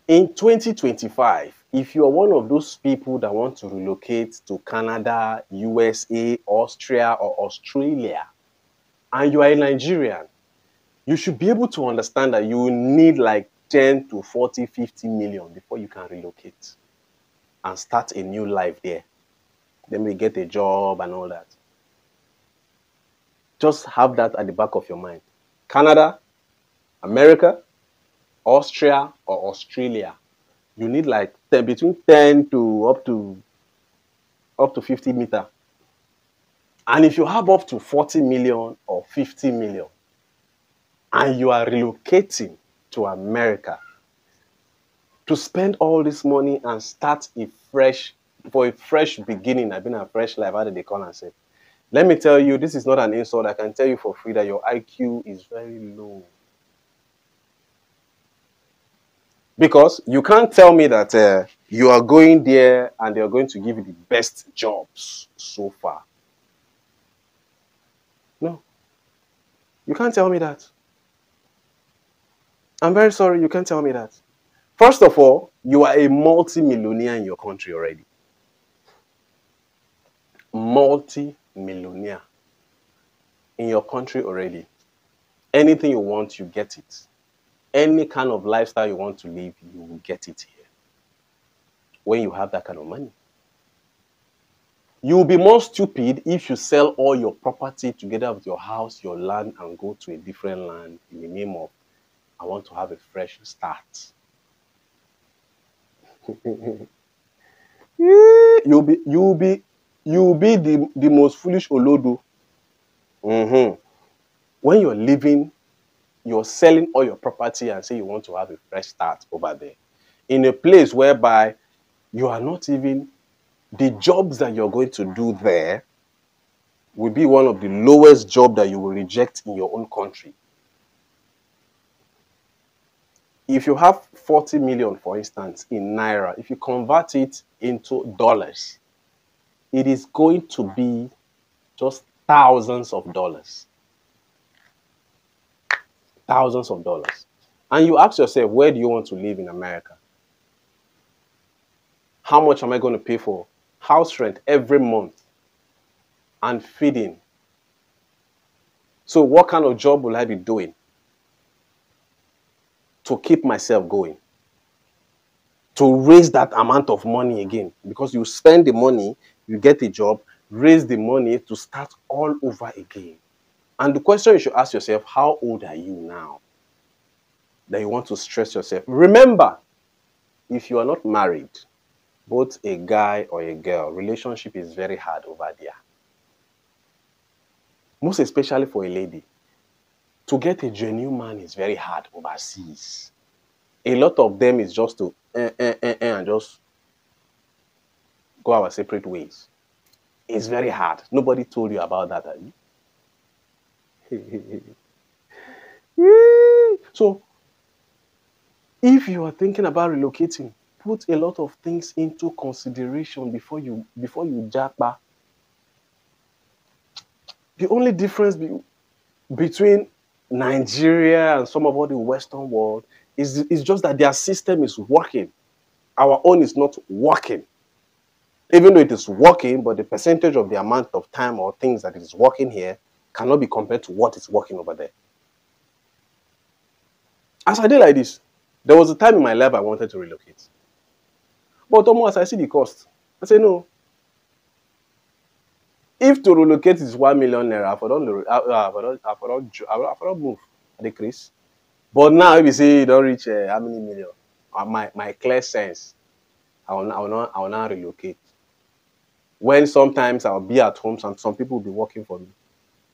In 2025, if you are one of those people that want to relocate to Canada, USA, Austria, or Australia, and you are a Nigerian, you should be able to understand that you will need like 10 to 40, 50 million before you can relocate and start a new life there. Then we get a job and all that. Just have that at the back of your mind. Canada, America, Austria, or Australia, you need like 10, between 10 to up to 50 meter. And if you have up to 40 million or 50 million and you are relocating to America to spend all this money and start for a fresh beginning, I've been a fresh life, how did they call and say? Let me tell you, this is not an insult. I can tell you for free that your IQ is very low. Because you can't tell me that you are going there and they're going to give you the best jobs so far. No, you can't tell me that. I'm very sorry, you can't tell me that. First of all, you are a multi-millionaire in your country already. Multi-millionaire in your country already. Anything you want, you get it. Any kind of lifestyle you want to live, you will get it here. When you have that kind of money. You will be more stupid if you sell all your property together with your house, your land, and go to a different land in the name of, I want to have a fresh start. you'll be the most foolish olodo. When you're living, you're selling all your property and say you want to have a fresh start over there. In a place whereby you are not even, the jobs that you're going to do there will be one of the lowest jobs that you will reject in your own country. If you have 40 million, for instance, in Naira, if you convert it into dollars, it is going to be just thousands of dollars. Thousands of dollars. And you ask yourself, where do you want to live in America? How much am I going to pay for house rent every month and feeding? So what kind of job will I be doing to keep myself going? To raise that amount of money again. Because you spend the money, you get a job, raise the money to start all over again. And the question you should ask yourself, how old are you now that you want to stress yourself? Remember, if you are not married, both a guy or a girl, relationship is very hard over there. Most especially for a lady. To get a genuine man is very hard overseas. A lot of them is just to and just go our separate ways. It's very hard. Nobody told you about that, have you? So, if you are thinking about relocating, put a lot of things into consideration before you japa. The only difference between Nigeria and some of all the Western world is just that their system is working. Our own is not working. Even though it is working, but the percentage of the amount of time or things that is working here cannot be compared to what is working over there. As I did like this, there was a time in my life I wanted to relocate. But almost as I see the cost, I say no. If to relocate is 1 million naira, I don't move at the crease. But now if you say you don't reach how many million, my clear sense, I will not relocate. When sometimes I'll be at home and some people will be working for me,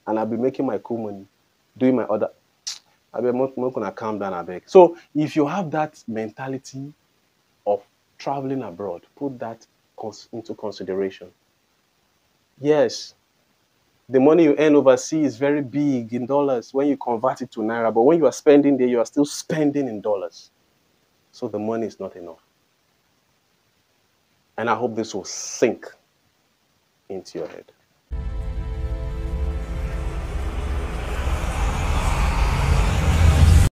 and I'll be making my cool money, doing my other. I'll be not gonna calm down a bit. So if you have that mentality of traveling abroad, put that into consideration. Yes, the money you earn overseas is very big in dollars when you convert it to naira, but when you are spending there, you are still spending in dollars. So the money is not enough. And I hope this will sink into your head.